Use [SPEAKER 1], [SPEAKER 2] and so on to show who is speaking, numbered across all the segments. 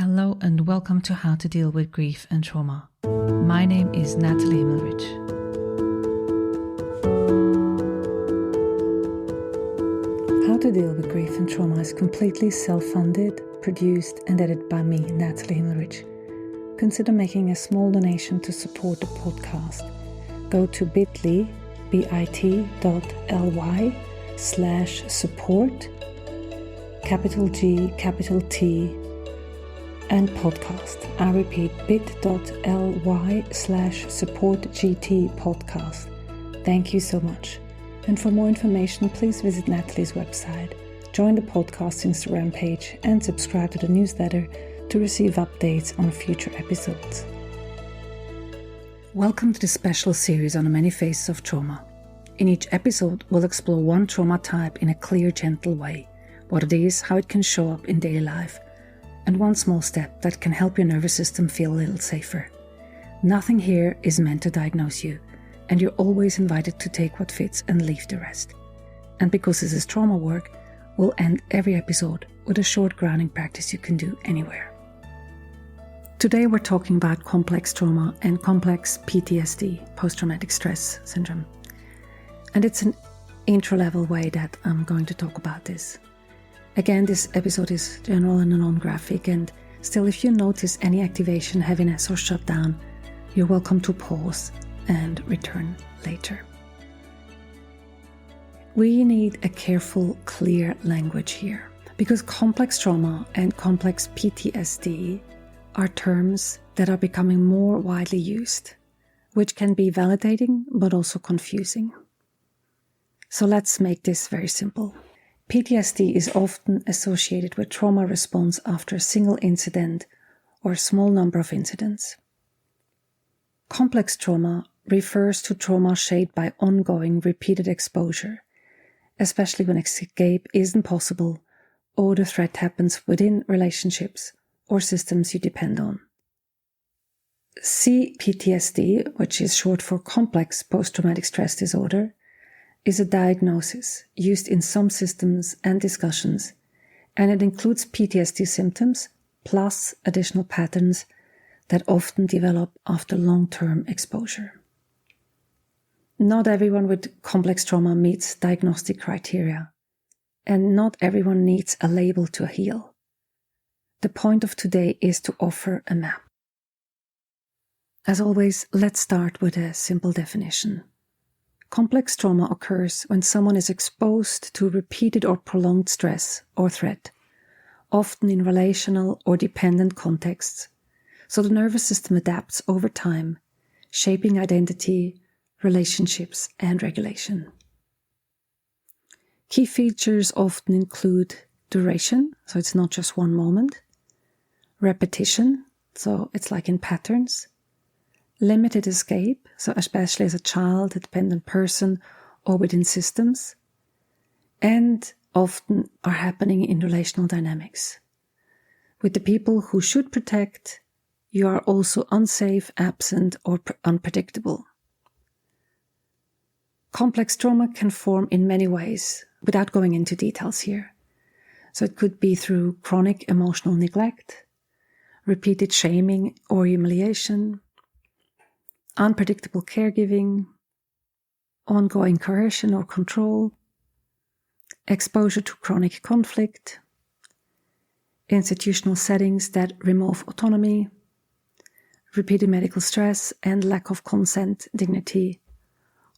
[SPEAKER 1] Hello and welcome to How to Deal with Grief and Trauma. My name is Natalie Himmelrich. How to Deal with Grief and Trauma is completely self-funded, produced and edited by me, Natalie Himmelrich. Consider making a small donation to support the podcast. Go to bit.ly/support, capital G, capital T, and podcast. I repeat, bit.ly/supportgt podcast. Thank you so much. And for more information, please visit Natalie's website, join the podcast Instagram page, and subscribe to the newsletter to receive updates on future episodes. Welcome to this special series on the many faces of trauma. In each episode, we'll explore one trauma type in a clear, gentle way, what it is, how it can show up in daily life, and one small step that can help your nervous system feel a little safer. Nothing here is meant to diagnose you, and you're always invited to take what fits and leave the rest. And because this is trauma work, we'll end every episode with a short grounding practice you can do anywhere. Today we're talking about complex trauma and complex PTSD, post-traumatic stress syndrome. And it's an intro-level way that I'm going to talk about this. Again, this episode is general and non-graphic, and still, if you notice any activation, heaviness or shutdown, you're welcome to pause and return later. We need a careful, clear language here, because complex trauma and complex PTSD are terms that are becoming more widely used, which can be validating but also confusing. So let's make this very simple. PTSD is often associated with trauma response after a single incident or a small number of incidents. Complex trauma refers to trauma shaped by ongoing, repeated exposure, especially when escape isn't possible or the threat happens within relationships or systems you depend on. C-PTSD, which is short for complex post-traumatic stress disorder, is a diagnosis used in some systems and discussions, and it includes PTSD symptoms plus additional patterns that often develop after long-term exposure. Not everyone with complex trauma meets diagnostic criteria, and not everyone needs a label to heal. The point of today is to offer a map. As always, let's start with a simple definition. Complex trauma occurs when someone is exposed to repeated or prolonged stress or threat, often in relational or dependent contexts, so the nervous system adapts over time, shaping identity, relationships, and regulation. Key features often include duration, so it's not just one moment, repetition, so it's like in patterns, limited escape, so especially as a child, a dependent person, or within systems, and often are happening in relational dynamics. With the people who should protect, you are also unsafe, absent, or unpredictable. Complex trauma can form in many ways, without going into details here. So it could be through chronic emotional neglect, repeated shaming or humiliation, unpredictable caregiving, ongoing coercion or control, exposure to chronic conflict, institutional settings that remove autonomy, repeated medical stress and lack of consent, dignity,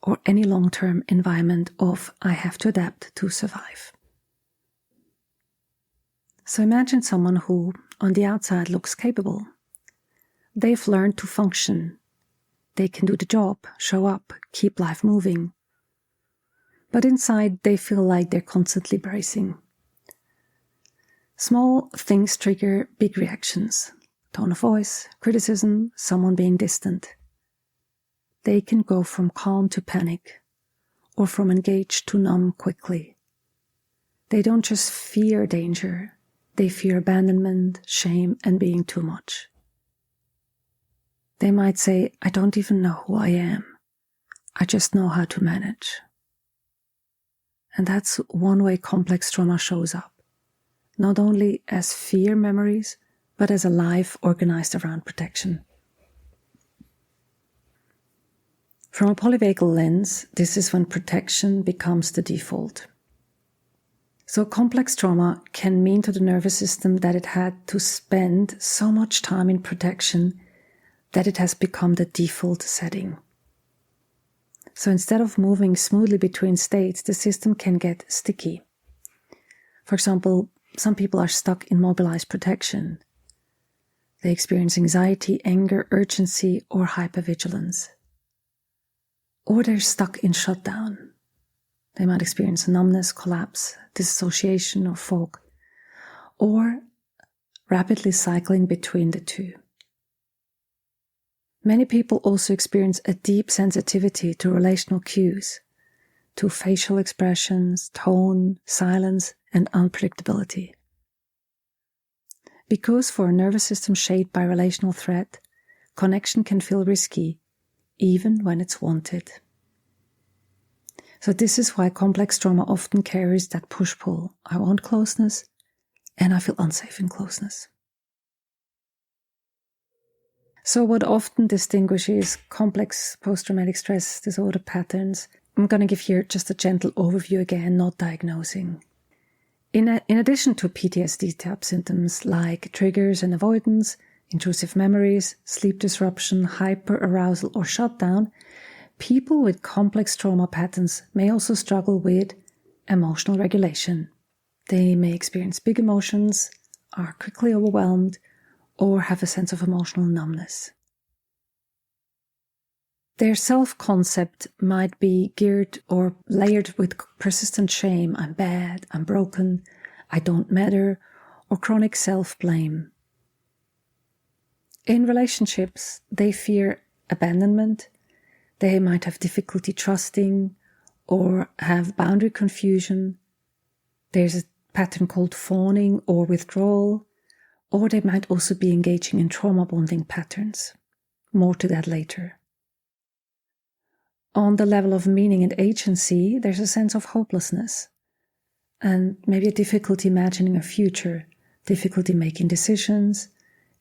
[SPEAKER 1] or any long-term environment of I have to adapt to survive. So imagine someone who, on the outside, looks capable. They've learned to function. They can do the job, show up, keep life moving. But inside, they feel like they're constantly bracing. Small things trigger big reactions. Tone of voice, criticism, someone being distant. They can go from calm to panic, or from engaged to numb quickly. They don't just fear danger, they fear abandonment, shame, and being too much. They might say, I don't even know who I am. I just know how to manage. And that's one way complex trauma shows up. Not only as fear memories, but as a life organized around protection. From a polyvagal lens, this is when protection becomes the default. So complex trauma can mean to the nervous system that it had to spend so much time in protection that it has become the default setting. So instead of moving smoothly between states, the system can get sticky. For example, some people are stuck in mobilized protection. They experience anxiety, anger, urgency, or hypervigilance. Or they're stuck in shutdown. They might experience numbness, collapse, dissociation, or fog, or rapidly cycling between the two. Many people also experience a deep sensitivity to relational cues, to facial expressions, tone, silence, and unpredictability. Because for a nervous system shaped by relational threat, connection can feel risky, even when it's wanted. So this is why complex trauma often carries that push-pull. I want closeness, and I feel unsafe in closeness. So what often distinguishes complex post-traumatic stress disorder patterns, I'm going to give here just a gentle overview again, not diagnosing. In addition to PTSD type symptoms like triggers and avoidance, intrusive memories, sleep disruption, hyperarousal, or shutdown, people with complex trauma patterns may also struggle with emotional regulation. They may experience big emotions, are quickly overwhelmed, or have a sense of emotional numbness. Their self-concept might be geared or layered with persistent shame. I'm bad, I'm broken, I don't matter, or chronic self-blame. In relationships, they fear abandonment. They might have difficulty trusting or have boundary confusion. There's a pattern called fawning or withdrawal, or they might also be engaging in trauma bonding patterns. More to that later. On the level of meaning and agency, there's a sense of hopelessness and maybe a difficulty imagining a future, difficulty making decisions,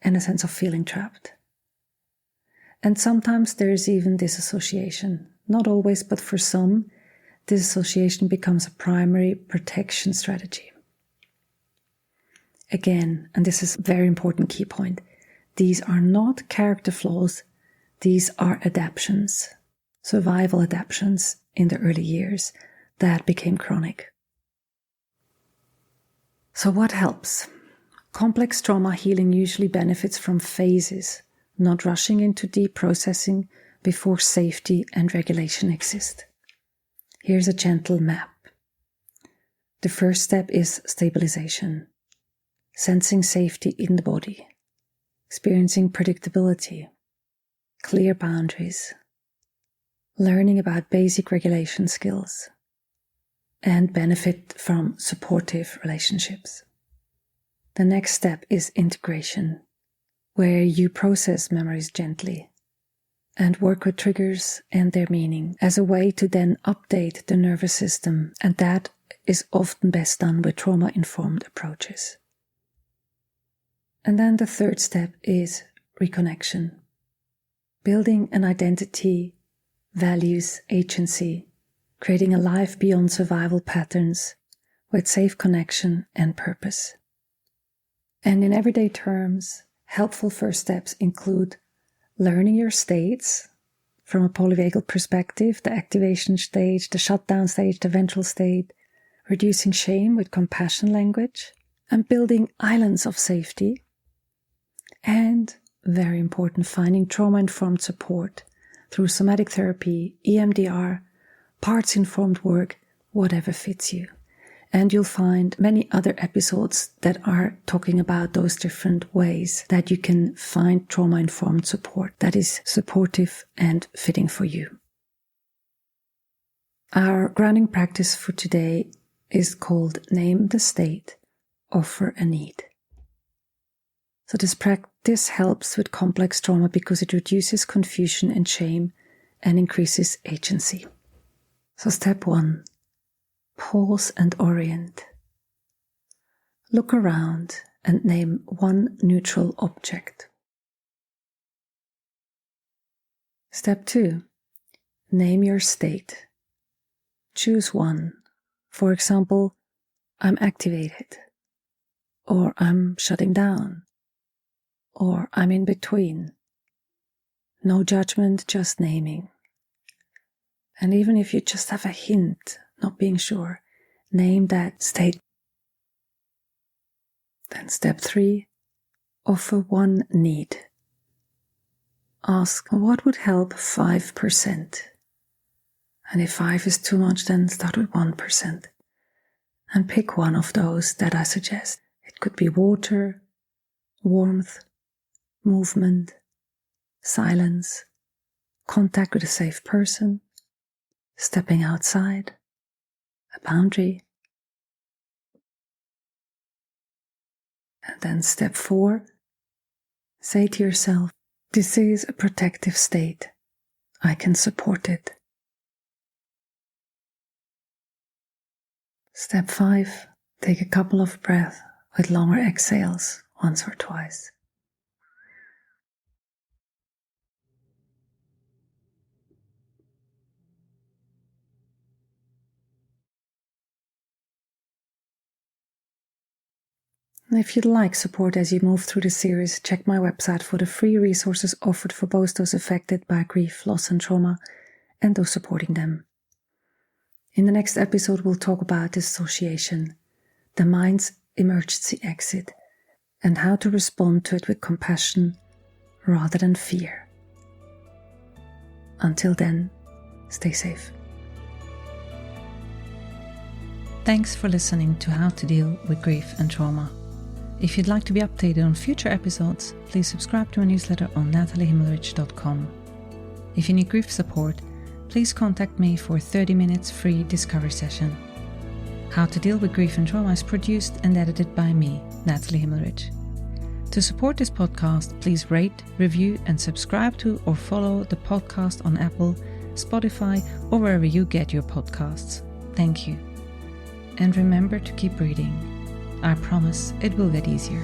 [SPEAKER 1] and a sense of feeling trapped. And sometimes there's even disassociation. Not always, but for some, disassociation becomes a primary protection strategy. Again, and this is a very important key point, these are not character flaws, these are adaptations, survival adaptations in the early years that became chronic. So what helps? Complex trauma healing usually benefits from phases, not rushing into deep processing before safety and regulation exist. Here's a gentle map. The first step is stabilization, sensing safety in the body, experiencing predictability, clear boundaries, learning about basic regulation skills, and benefit from supportive relationships. The next step is integration, where you process memories gently and work with triggers and their meaning as a way to then update the nervous system, and that is often best done with trauma-informed approaches. And then the third step is reconnection, building an identity, values, agency, creating a life beyond survival patterns with safe connection and purpose. And in everyday terms, helpful first steps include learning your states from a polyvagal perspective, the activation stage, the shutdown stage, the ventral state, reducing shame with compassion language, and building islands of safety. And, very important, finding trauma-informed support through somatic therapy, EMDR, parts-informed work, whatever fits you. And you'll find many other episodes that are talking about those different ways that you can find trauma-informed support that is supportive and fitting for you. Our grounding practice for today is called Name the State, Offer a Need. So this practice helps with complex trauma because it reduces confusion and shame and increases agency. So step 1. Pause and orient. Look around and name one neutral object. Step 2. Name your state. Choose one. For example, I'm activated, or I'm shutting down, or I'm in between. No judgment, just naming. And even if you just have a hint, not being sure, name that state. Then step 3, offer one need. Ask what would help 5%. And if 5 is too much, then start with 1%. And pick one of those that I suggest. It could be water, warmth, movement, silence, contact with a safe person, stepping outside, a boundary. And then step 4, say to yourself, this is a protective state. I can support it. Step 5, take a couple of breaths with longer exhales, once or twice. And if you'd like support as you move through the series, check my website for the free resources offered for both those affected by grief, loss and trauma and those supporting them. In the next episode, we'll talk about dissociation, the mind's emergency exit, and how to respond to it with compassion rather than fear. Until then, stay safe. Thanks for listening to How to Deal with Grief and Trauma. If you'd like to be updated on future episodes, please subscribe to my newsletter on nataliehimmelrich.com. If you need grief support, please contact me for a 30 minutes free discovery session. How to Deal with Grief and Trauma is produced and edited by me, Natalie Himmelrich. To support this podcast, please rate, review and subscribe to or follow the podcast on Apple, Spotify or wherever you get your podcasts. Thank you. And remember to keep breathing. I promise it will get easier.